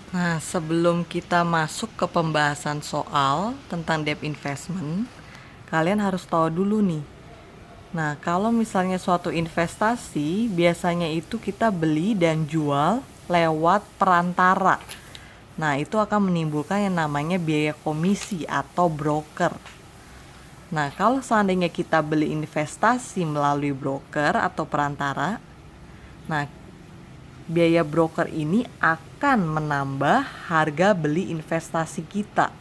Nah, sebelum kita masuk ke pembahasan soal tentang debt investment, kalian harus tahu dulu nih. Nah, kalau misalnya suatu investasi, biasanya itu kita beli dan jual lewat perantara. Nah, itu akan menimbulkan yang namanya biaya komisi atau broker. Nah, kalau seandainya kita beli investasi melalui broker atau perantara, nah, biaya broker ini akan menambah harga beli investasi kita.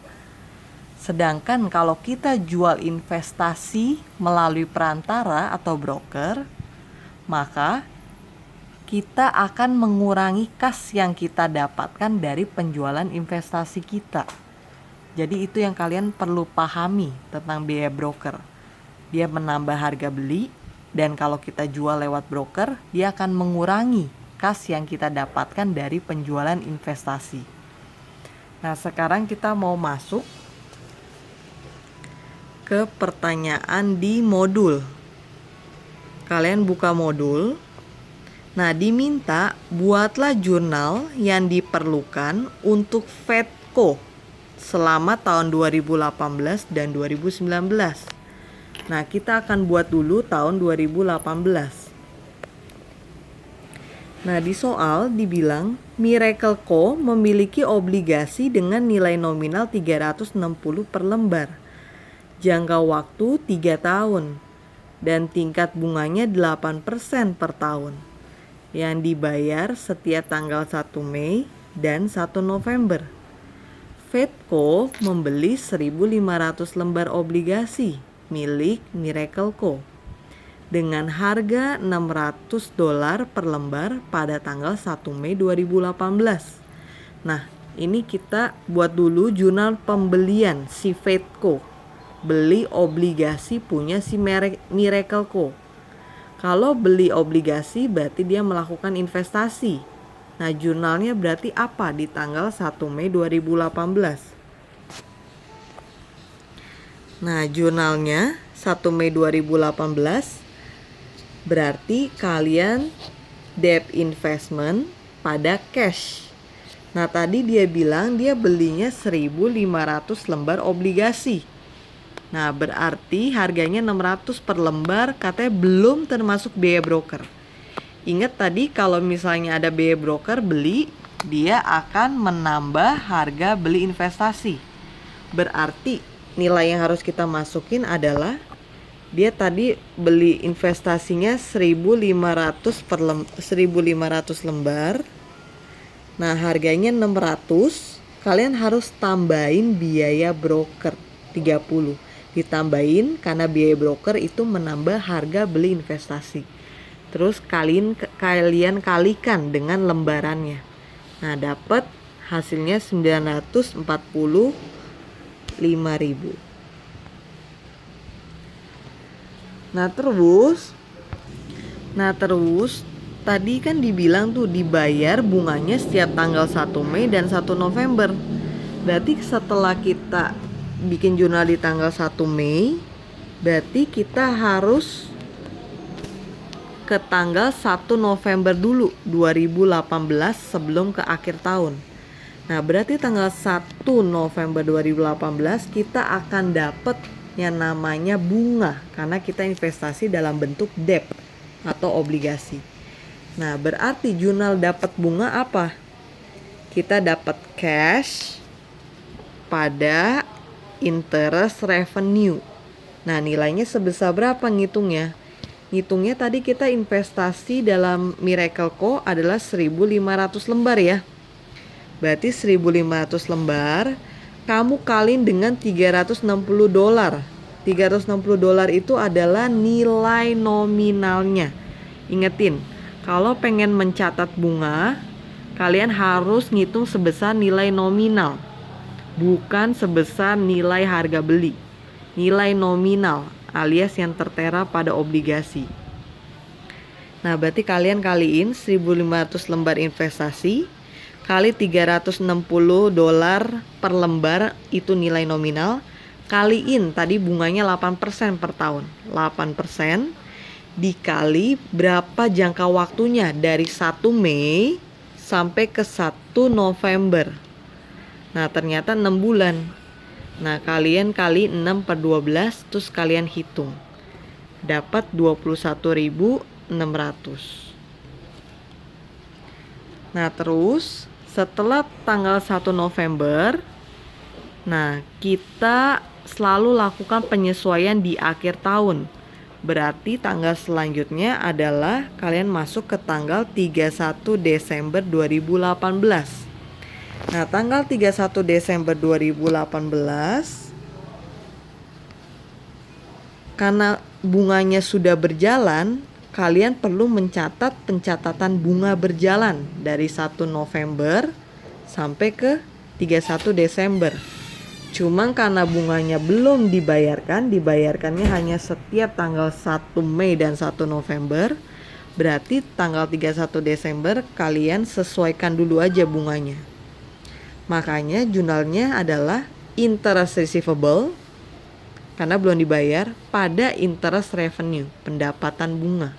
Sedangkan kalau kita jual investasi melalui perantara atau broker, maka kita akan mengurangi kas yang kita dapatkan dari penjualan investasi kita. Jadi itu yang kalian perlu pahami tentang biaya broker. Dia menambah harga beli, dan kalau kita jual lewat broker, dia akan mengurangi kas yang kita dapatkan dari penjualan investasi. Nah, sekarang kita mau masuk ke pertanyaan di modul. Kalian buka modul. Nah, diminta buatlah jurnal yang diperlukan untuk Fedco selama tahun 2018 dan 2019. Nah, kita akan buat dulu tahun 2018. Nah, di soal dibilang Miracle Co memiliki obligasi dengan nilai nominal 360 per lembar. Jangka waktu 3 tahun dan tingkat bunganya 8% per tahun. Yang dibayar setiap tanggal 1 Mei dan 1 November. Fedco membeli 1.500 lembar obligasi milik Miracle Co dengan harga $600 per lembar pada tanggal 1 Mei 2018. Nah, ini kita buat dulu jurnal pembelian si Fedco. Beli obligasi punya si Miracle Co. Kalau beli obligasi berarti dia melakukan investasi. Nah, jurnalnya berarti apa di tanggal 1 Mei 2018? Nah, jurnalnya 1 Mei 2018 berarti kalian debt investment pada cash. Nah, tadi dia bilang dia belinya 1.500 lembar obligasi. Nah, berarti harganya 600 per lembar, katanya belum termasuk biaya broker. Ingat tadi kalau misalnya ada biaya broker beli, dia akan menambah harga beli investasi. Berarti nilai yang harus kita masukin adalah dia tadi beli investasinya 1.500 lembar. Nah, harganya 600. Kalian harus tambahin biaya broker 30. Ditambahin karena biaya broker itu menambah harga beli investasi. Terus kalian kalikan dengan lembarannya. Nah, dapat hasilnya 945.000. Nah, terus tadi kan dibilang tuh dibayar bunganya setiap tanggal 1 Mei dan 1 November. Berarti setelah kita bikin jurnal di tanggal 1 Mei, berarti kita harus ke tanggal 1 November dulu 2018 sebelum ke akhir tahun. Nah, berarti tanggal 1 November 2018 kita akan dapat yang namanya bunga karena kita investasi dalam bentuk debt atau obligasi. Nah, berarti jurnal dapat bunga apa? Kita dapat cash pada interest revenue. Nah, nilainya sebesar berapa ngitungnya? Ngitungnya tadi kita investasi dalam Miracle Co adalah 1.500 lembar ya. Berarti 1.500 lembar kamu kaliin dengan $360. $360 itu adalah nilai nominalnya. Ingetin, kalau pengen mencatat bunga, kalian harus ngitung sebesar nilai nominal, bukan sebesar nilai harga beli. Nilai nominal alias yang tertera pada obligasi. Nah, berarti kalian kaliin 1.500 lembar investasi kali $360 per lembar itu nilai nominal, kaliin tadi bunganya 8% per tahun. 8% dikali berapa jangka waktunya dari 1 Mei sampai ke 1 November. Nah, ternyata 6 bulan. Nah, kalian kali 6/12, terus kalian hitung. Dapat 21.600. Nah, terus setelah tanggal 1 November, nah, kita selalu lakukan penyesuaian di akhir tahun. Berarti tanggal selanjutnya adalah kalian masuk ke tanggal 31 Desember 2018. Nah, tanggal 31 Desember 2018, karena bunganya sudah berjalan, kalian perlu mencatat pencatatan bunga berjalan dari 1 November sampai ke 31 Desember. Cuma karena bunganya belum dibayarkannya hanya setiap tanggal 1 Mei dan 1 November. Berarti tanggal 31 Desember kalian sesuaikan dulu aja bunganya. Makanya jurnalnya adalah interest receivable karena belum dibayar pada interest revenue, pendapatan bunga.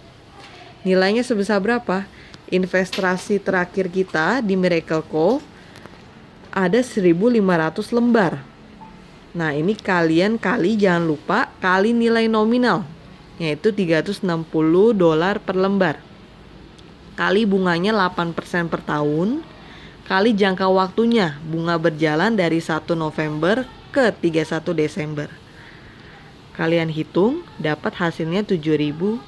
Nilainya sebesar berapa? Investasi terakhir kita di Miracle Cove ada 1.500 lembar. Nah, ini kalian jangan lupa kali nilai nominal, yaitu $360 per lembar. Kali bunganya 8% per tahun, kali jangka waktunya bunga berjalan dari 1 November ke 31 Desember. Kalian hitung, dapat hasilnya 7.200.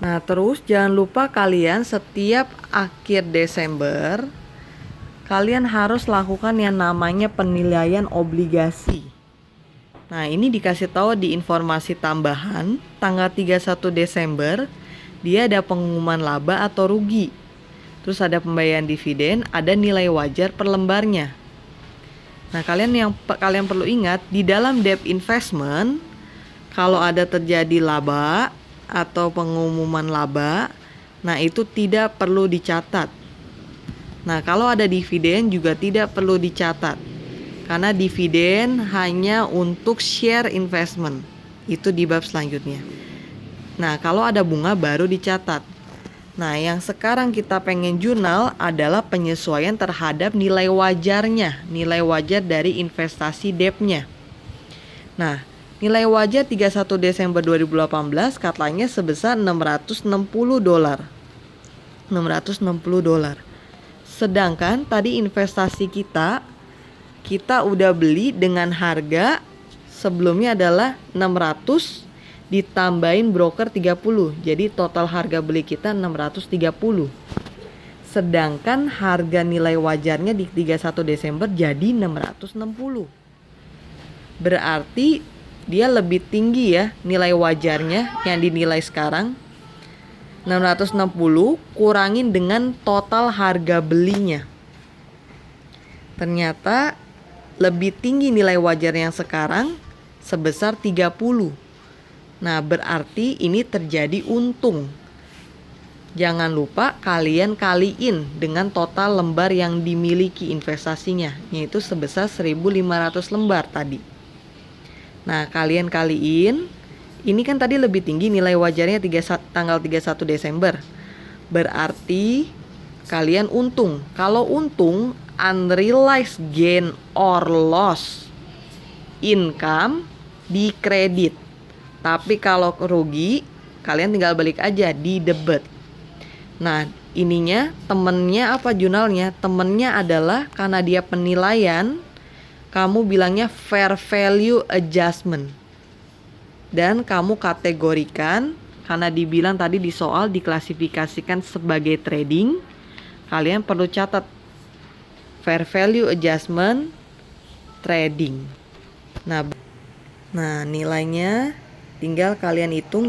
Nah, terus jangan lupa kalian setiap akhir Desember kalian harus lakukan yang namanya penilaian obligasi. Nah, ini dikasih tahu di informasi tambahan tanggal 31 Desember dia ada pengumuman laba atau rugi. Terus ada pembayaran dividen, ada nilai wajar per lembarnya. Nah, kalian perlu ingat di dalam debt investment kalau ada terjadi laba atau pengumuman laba, nah itu tidak perlu dicatat. Nah, kalau ada dividen juga tidak perlu dicatat. Karena dividen hanya untuk share investment. Itu di bab selanjutnya. Nah, kalau ada bunga baru dicatat. Nah, yang sekarang kita pengen jurnal adalah penyesuaian terhadap nilai wajarnya, nilai wajar dari investasi debt-nya. Nah, nilai wajar 31 Desember 2018 katanya sebesar $660. $660. Sedangkan tadi investasi kita udah beli dengan harga sebelumnya adalah 600 ditambahin broker 30. Jadi total harga beli kita 630. Sedangkan harga nilai wajarnya di 31 Desember jadi 660. Berarti dia lebih tinggi ya nilai wajarnya yang dinilai sekarang. 660 kurangin dengan total harga belinya. Ternyata lebih tinggi nilai wajar yang sekarang sebesar 30. Nah, berarti ini terjadi untung. Jangan lupa kalian kaliin dengan total lembar yang dimiliki investasinya, yaitu sebesar 1.500 lembar tadi. Nah, kalian kaliin, ini kan tadi lebih tinggi nilai wajarnya tanggal 31 Desember. Berarti kalian untung. Kalau untung, unrealized gain or loss income di kredit. Tapi kalau rugi, kalian tinggal balik aja di debit. Nah, ininya temennya apa jurnalnya? Temennya adalah karena dia penilaian, kamu bilangnya fair value adjustment. Dan kamu kategorikan, karena dibilang tadi di soal diklasifikasikan sebagai trading, kalian perlu catat fair value adjustment trading. Nah, nilainya tinggal kalian hitung